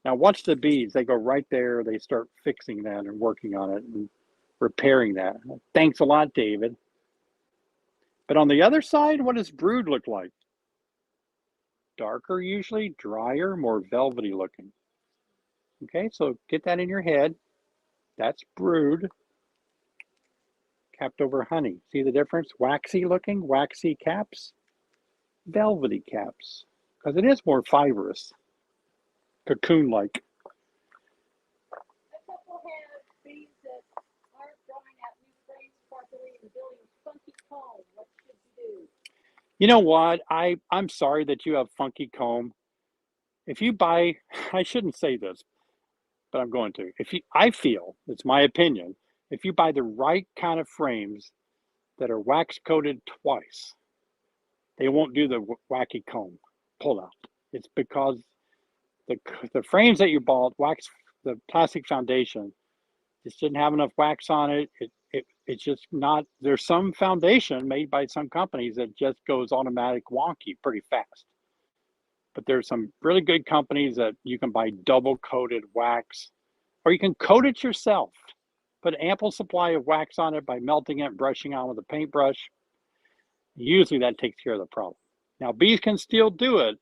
Now watch the bees. They go right there. They start fixing that and working on it and repairing that. Thanks a lot, David. But on the other side, what does brood look like? Darker usually, drier, more velvety looking. Okay, so get that in your head. That's brood. Capped over honey. See the difference? Waxy looking, waxy caps, velvety caps, because it is more fibrous, cocoon-like. A couple have bees that aren't drawing out new frames properly and building funky comb. What should you do? You know what? I'm sorry that you have funky comb. If you buy, I shouldn't say this, but I'm going to. I feel, it's my opinion, if you buy the right kind of frames that are wax coated twice, they won't do the wacky comb pull out. It's because the frames that you bought, the plastic foundation, just didn't have enough wax on it. It's just not, there's some foundation made by some companies that just goes automatic wonky pretty fast. But there's some really good companies that you can buy double coated wax, or you can coat it yourself. Put ample supply of wax on it by melting it and brushing on with a paintbrush. Usually that takes care of the problem. Now bees can still do it.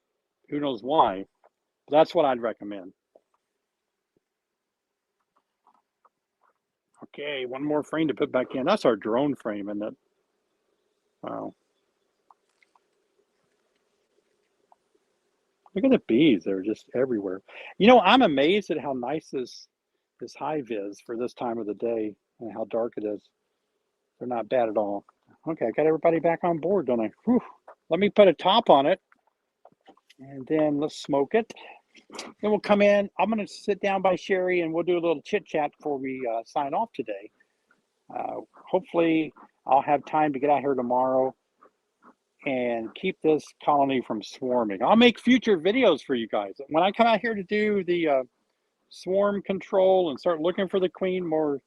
Who knows why? But that's what I'd recommend. Okay, one more frame to put back in. That's our drone frame, isn't it? Wow. Look at the bees. They're just everywhere. I'm amazed at how nice this hive is for this time of the day and how dark it is. They're not bad at all. Okay, I got everybody back on board, don't I? Whew. Let me put a top on it, and then let's smoke it. Then we'll come in. I'm going to sit down by Sherry, and we'll do a little chit chat before we sign off today. Hopefully, I'll have time to get out here tomorrow and keep this colony from swarming. I'll make future videos for you guys. When I come out here to do the swarm control and start looking for the queen more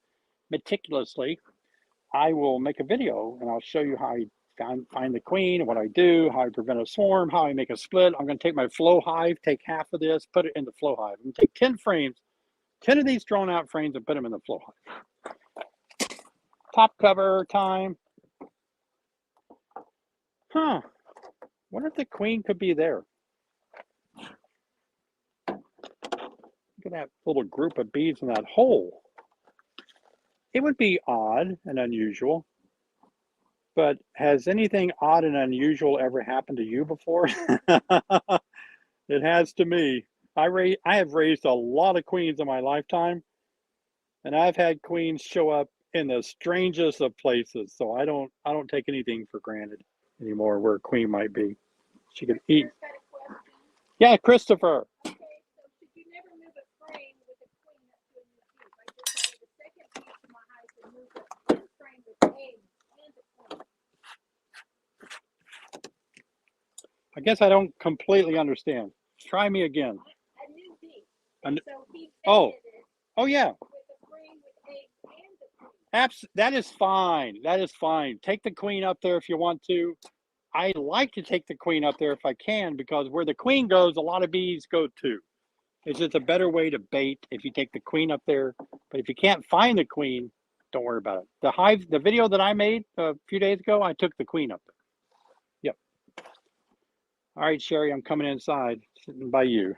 meticulously, I will make a video and I'll show you how I find the queen, what I do, how I prevent a swarm, how I make a split. I'm going to take my flow hive, take half of this, put it in the flow hive. I'm going to take 10 frames, 10 of these drawn out frames and put them in the flow hive. Top cover time. Huh. Wonder if the queen could be there. Look at that little group of bees in that hole. It would be odd and unusual, but has anything odd and unusual ever happened to you before? It has to me. I have raised a lot of queens in my lifetime, and I've had queens show up in the strangest of places. So I don't take anything for granted anymore where a queen might be. She could eat. Yeah, Christopher. Okay, so should you never move a frame with a queen up to a new hive? I just added the second piece to my hive and moved a frame with eggs and a queen. I guess I don't completely understand. Try me again. A new bee. And so he oh, it oh yeah. with a frame with eggs and a queen. That is fine. That is fine. Take the queen up there if you want to. I like to take the queen up there if I can, because where the queen goes, a lot of bees go too. It's just a better way to bait if you take the queen up there. But if you can't find the queen, don't worry about it. The video that I made a few days ago, I took the queen up there. Yep. All right, Sherry, I'm coming inside, sitting by you.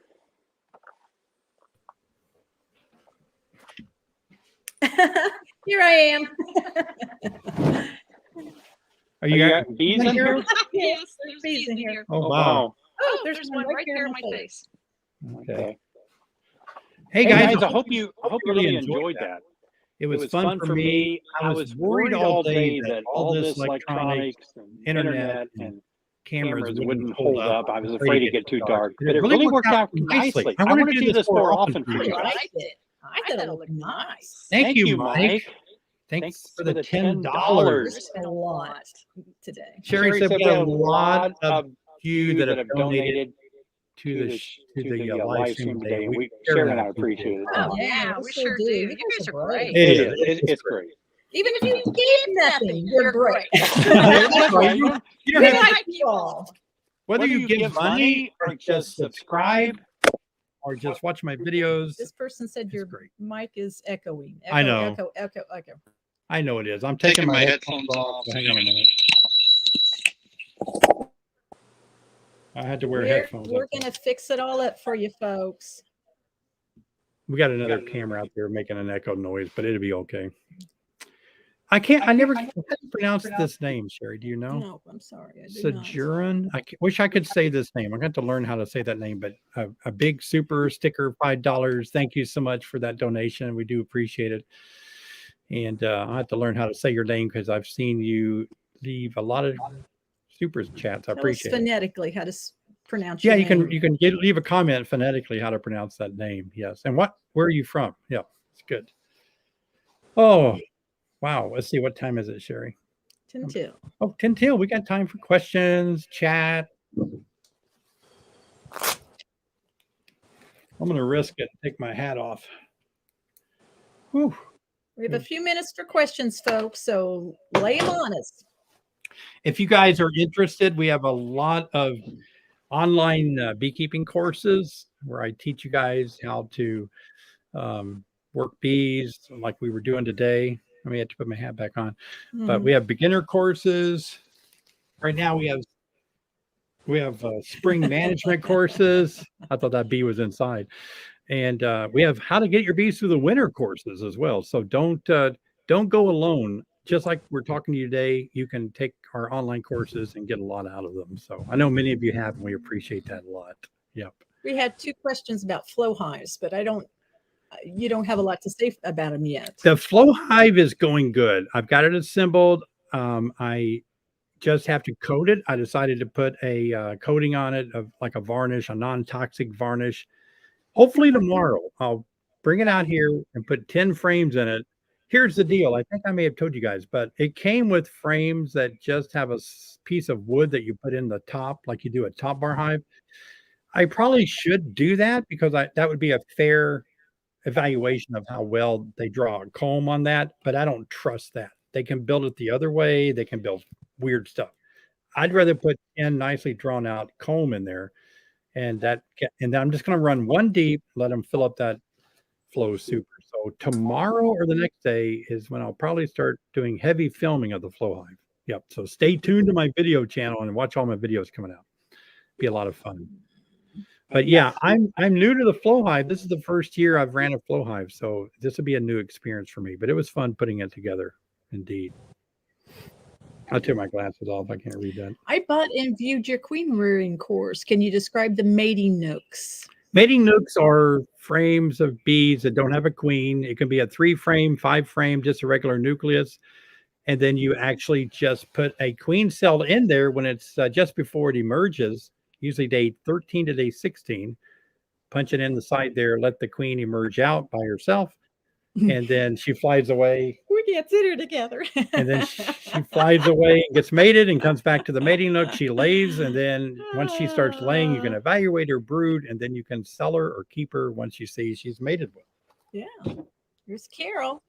Here I am. Are you got bees in here? Yes, there's bees in here. Oh, wow. Oh, there's one right here on my face. Okay. Hey guys, I hope you really enjoyed that. It was fun for me. I was worried all day that all this electronics and internet and cameras wouldn't hold up. I was afraid to get too dark. But it really really worked out nicely. I want to do this more often for you I guys. liked it. I thought it looked nice. Thank you, Mike. Thanks for the $10. There's been a lot today. Sherry said we have a lot of you that have donated to the live stream today. Sherry and I appreciate it. Oh, yeah, we sure do. You guys are great. It's great. Even if you gave nothing, you're great. You don't We have to, like you all. whether you give money or just subscribe or just watch my videos. This person said your great. mic is echoing. I know. Echo. I know it is. I'm taking my headphones off. So hang on a minute. I had to wear headphones. We're going to fix it all up for you folks. We got another camera out there making an echo noise, but it'll be okay. I never pronounce this name, Sherry. Do you know? No, I'm sorry. I do not. Sojourn. Wish I could say this name. I'm going to have to learn how to say that name, but a big super sticker, $5. Thank you so much for that donation. We do appreciate it. And I have to learn how to say your name because I've seen you leave a lot of super chats. I appreciate it. Phonetically, how to pronounce Yeah, your name. you can leave a comment phonetically how to pronounce that name. Yes. And where are you from? Yeah, it's good. Oh, wow. Let's see. What time is it, Sherry? 10 till. Oh, 10 till. We got time for questions, chat. I'm going to risk it and take my hat off. Whew. We have a few minutes for questions, folks, so lay them on us. If you guys are interested, we have a lot of online beekeeping courses where I teach you guys how to work bees like we were doing today. I may have to put my hat back on, but we have beginner courses. Right now we have spring management courses. I thought that bee was inside. And we have how to get your bees through the winter courses as well. So don't go alone. Just like we're talking to you today, you can take our online courses and get a lot out of them. So I know many of you have, and we appreciate that a lot. Yep. We had 2 questions about flow hives, but you don't have a lot to say about them yet. The flow hive is going good. I've got it assembled. I just have to coat it. I decided to put a coating on it of like a varnish, a non-toxic varnish. Hopefully tomorrow I'll bring it out here and put 10 frames in it. Here's the deal. I think I may have told you guys, but it came with frames that just have a piece of wood that you put in the top, like you do a top bar hive. I probably should do that because that would be a fair evaluation of how well they draw a comb on that, but I don't trust that. They can build it the other way. They can build weird stuff. I'd rather put 10 nicely drawn out comb in there, and then I'm just going to run one deep, let them fill up that flow super. So tomorrow or the next day is when I'll probably start doing heavy filming of the flow hive. Yep. So stay tuned to my video channel and watch all my videos coming out. Be a lot of fun. But yeah, I'm new to the flow hive. This is the first year I've ran a flow hive, so this will be a new experience for me. But it was fun putting it together, indeed. I'll take my glasses off. I can't read that. I bought and viewed your queen rearing course. Can you describe the mating nooks? Mating nooks are frames of bees that don't have a queen. It can be a 3-frame, 5-frame, just a regular nucleus. And then you actually just put a queen cell in there when it's just before it emerges, usually day 13 to day 16. Punch it in the side there, let the queen emerge out by herself. And then she flies away. We can't sit here together. And then she flies away and gets mated and comes back to the mating nook. She lays, and then once she starts laying, you can evaluate her brood, and then you can sell her or keep her once you see she's mated with. Yeah. Here's Carol.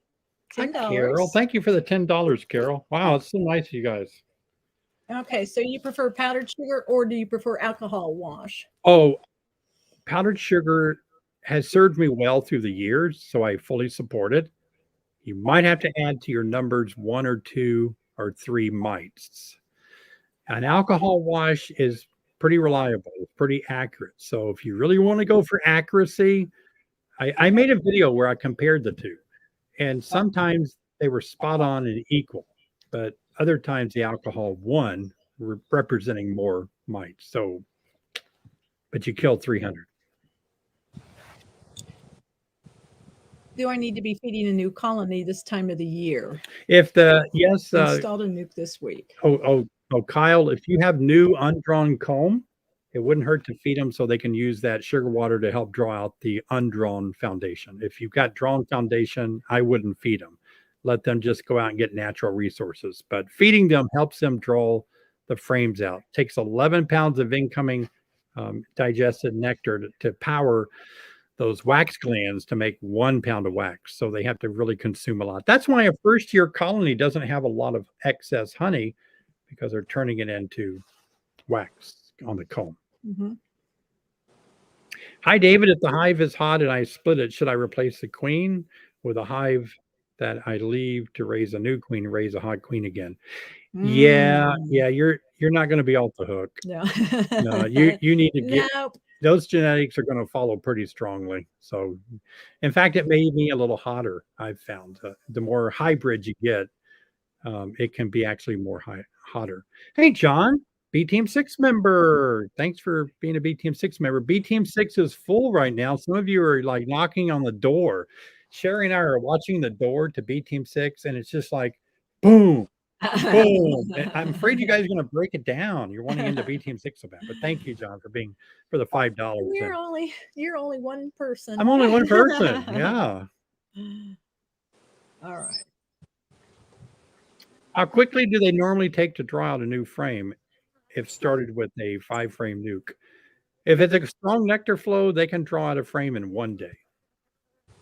Hi, $10. Carol. Thank you for the $10, Carol. Wow, it's so nice of you guys. Okay, so you prefer powdered sugar or do you prefer alcohol wash? Oh, powdered sugar has served me well through the years, so I fully support it. You might have to add to your numbers 1 or 2 or 3 mites. An alcohol wash is pretty reliable, pretty accurate. So if you really want to go for accuracy, I made a video where I compared the two, and sometimes they were spot on and equal, but other times the alcohol won, representing more mites. So, but you killed 300. Do I need to be feeding a new colony this time of the year? If yes, Installed a nuke this week. Kyle, if you have new undrawn comb, it wouldn't hurt to feed them so they can use that sugar water to help draw out the undrawn foundation. If you've got drawn foundation, I wouldn't feed them. Let them just go out and get natural resources. But feeding them helps them draw the frames out. It takes 11 pounds of incoming digested nectar to power those wax glands to make 1 pound of wax. So they have to really consume a lot. That's why a first-year colony doesn't have a lot of excess honey, because they're turning it into wax on the comb. Mm-hmm. Hi, David. If the hive is hot and I split it, should I replace the queen with a hive that I leave to raise a new queen, raise a hot queen again? Yeah, you're not going to be off the hook. No, No, you need to get nope. Those genetics are going to follow pretty strongly. So, in fact, it made me a little hotter. I've found the more hybrid you get, it can be actually more hotter. Hey, John, B Team 6 member. Thanks for being a B Team 6 member. B Team 6 is full right now. Some of you are like knocking on the door. Sherry and I are watching the door to B Team 6, and it's just like, boom, boom. I'm afraid you guys are going to break it down. You're wanting into B Team 6 so bad. But thank you, John, for the $5. You're only one person. I'm only one person. Yeah. All right. How quickly do they normally take to draw out a new frame if started with a 5-frame nuke? If it's a strong nectar flow, they can draw out a frame in 1 day.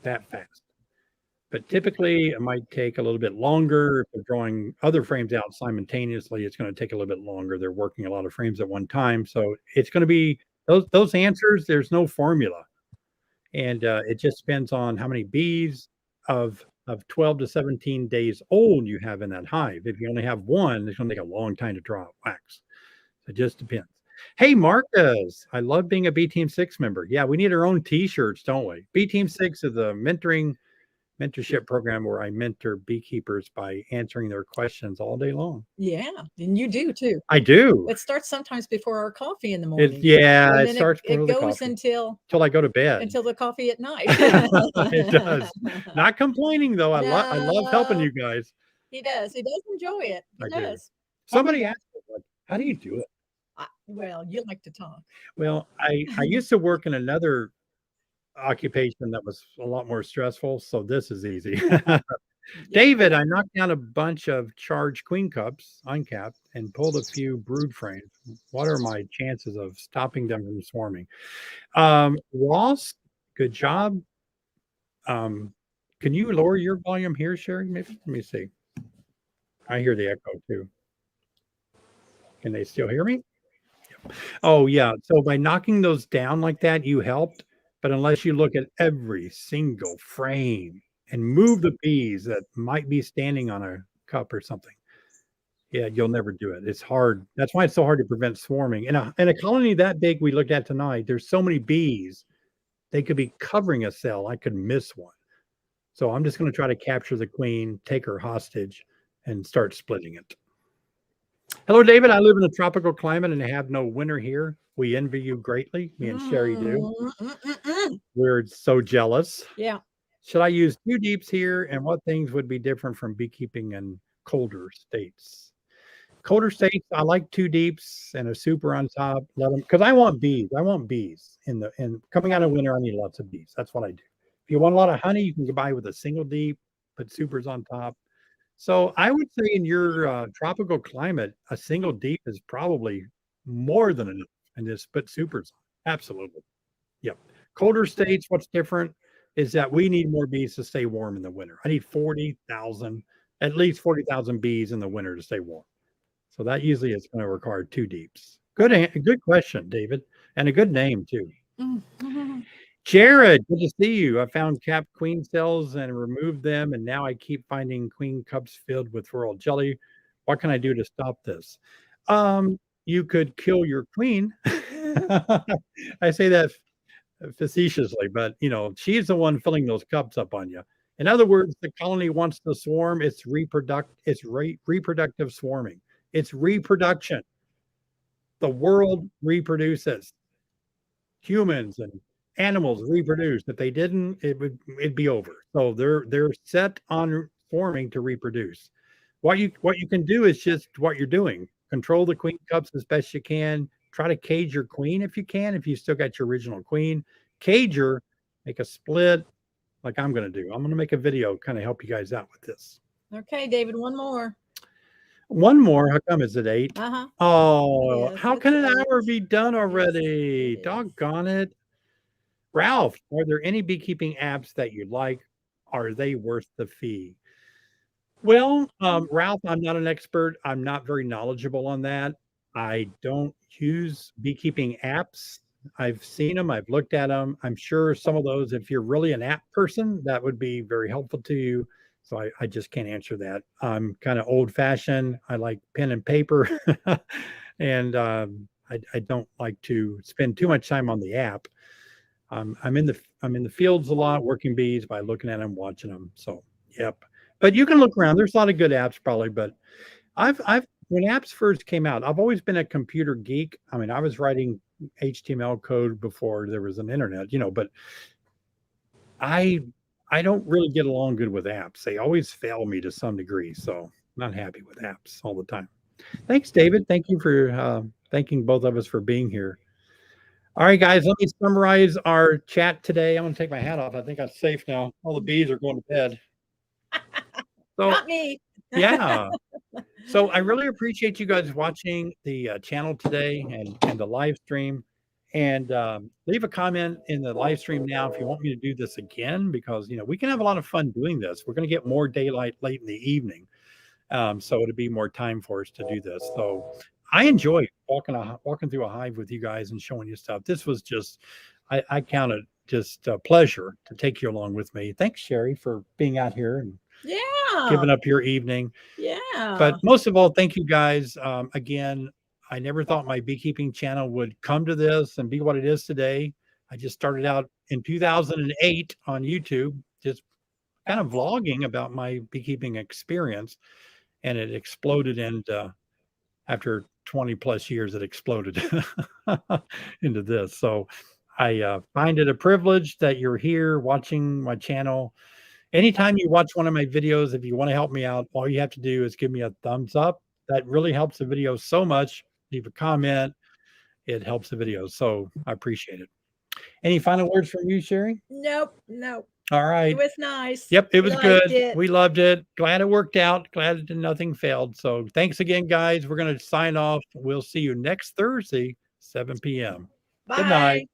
That fast. But typically, it might take a little bit longer. If they're drawing other frames out simultaneously, it's going to take a little bit longer. They're working a lot of frames at one time. So it's going to be those answers. There's no formula. And it just depends on how many bees of 12 to 17 days old you have in that hive. If you only have one, it's going to take a long time to draw out wax. So it just depends. Hey, Marcus, I love being a B Team 6 member. Yeah, we need our own T-shirts, don't we? B Team 6 is a mentorship program where I mentor beekeepers by answering their questions all day long. Yeah, and you do too. I do. It starts sometimes before our coffee in the morning. It starts it before the goes coffee. until I go to bed. Until the coffee at night. It does. Not complaining though. I love helping you guys. He does. He does enjoy it. He I do. does. Somebody asked me, like, how do you do it? Well, you like to talk. Well, I used to work in another occupation that was a lot more stressful, so this is easy. David, I knocked down a bunch of charged queen cups, uncapped, and pulled a few brood frames. What are my chances of stopping them from swarming? Ross, good job. Can you lower your volume here, Sherry? Maybe. Let me see. I hear the echo too. Can they still hear me? Oh, yeah. So by knocking those down like that, you helped. But unless you look at every single frame and move the bees that might be standing on a cup or something, yeah, you'll never do it. It's hard. That's why it's so hard to prevent swarming. In a colony that big we looked at tonight, there's so many bees, they could be covering a cell. I could miss one. So I'm just going to try to capture the queen, take her hostage, and start splitting it. Hello, David. I live in a tropical climate and have no winter here. We envy you greatly. Me and Sherry do. We're so jealous. Yeah. Should I use 2 deeps here? And what things would be different from beekeeping in colder states? Colder states, I like 2 deeps and a super on top. Let them, because I want bees. I want bees in coming out of winter. I need lots of bees. That's what I do. If you want a lot of honey, you can get by with a single deep, put supers on top. So I would say in your tropical climate, a single deep is probably more than enough, and just put supers on. Absolutely. Yep. Colder states, what's different is that we need more bees to stay warm in the winter. I need 40,000, at least 40,000 bees in the winter to stay warm. So that usually is going to require 2 deeps. Good question, David, and a good name too. Jared, good to see you. I found capped queen cells and removed them, and now I keep finding queen cups filled with royal jelly. What can I do to stop this? You could kill your queen. I say that facetiously, but she's the one filling those cups up on you. In other words, the colony wants to swarm. It's reproductive swarming. It's reproduction. The world reproduces. Humans and animals reproduce. If they didn't, it'd be over. So they're set on swarming to reproduce. What you can do is just what you're doing. Control the queen cups as best you can. Try to cage your queen if you can, if you still got your original queen. Cage her, make a split like I'm going to do. I'm going to make a video kind of help you guys out with this. Okay, David, one more. One more. How come is it 8? Uh-huh. Oh, Yes, how can an it's 8. hour be done already? Yes, Doggone it. Ralph, are there any beekeeping apps that you like? Are they worth the fee? Well, Ralph, I'm not an expert. I'm not very knowledgeable on that. I don't use beekeeping apps. I've seen them. I've looked at them. I'm sure some of those, if you're really an app person, that would be very helpful to you. So I just can't answer that. I'm kind of old fashioned. I like pen and paper, and I don't like to spend too much time on the app. I'm in the fields a lot, working bees by looking at them, watching them. So yep. But you can look around. There's a lot of good apps probably, but I've when apps first came out, I've always been a computer geek. I mean, I was writing HTML code before there was an internet, but I don't really get along good with apps. They always fail me to some degree. So I'm not happy with apps all the time. Thanks, David. Thank you for thanking both of us for being here. All right, guys, let me summarize our chat today. I'm going to take my hat off. I think I'm safe now. All the bees are going to bed. So, not me. Yeah. So I really appreciate you guys watching the channel today and the live stream. And leave a comment in the live stream now if you want me to do this again, because we can have a lot of fun doing this. We're going to get more daylight late in the evening, so it'll be more time for us to do this. So I enjoy walking through a hive with you guys and showing you stuff. This was just I count it just a pleasure to take you along with me. Thanks, Sherry, for being out here and giving up your evening. Yeah. But most of all, thank you guys. Again, I never thought my beekeeping channel would come to this and be what it is today. I just started out in 2008 on YouTube, just kind of vlogging about my beekeeping experience. And it exploded, and after 20 plus years, it exploded into this. So I find it a privilege that you're here watching my channel. Anytime you watch one of my videos, if you want to help me out, all you have to do is give me a thumbs up. That really helps the video so much. Leave a comment. It helps the video. So I appreciate it. Any final words from you, Sherry? Nope, nope. All It right. was nice. Yep, it We was liked good. it. We loved it. Glad it worked out. Glad that nothing failed. So thanks again, guys. We're going to sign off. We'll see you next Thursday, 7 p.m. Good night. Bye.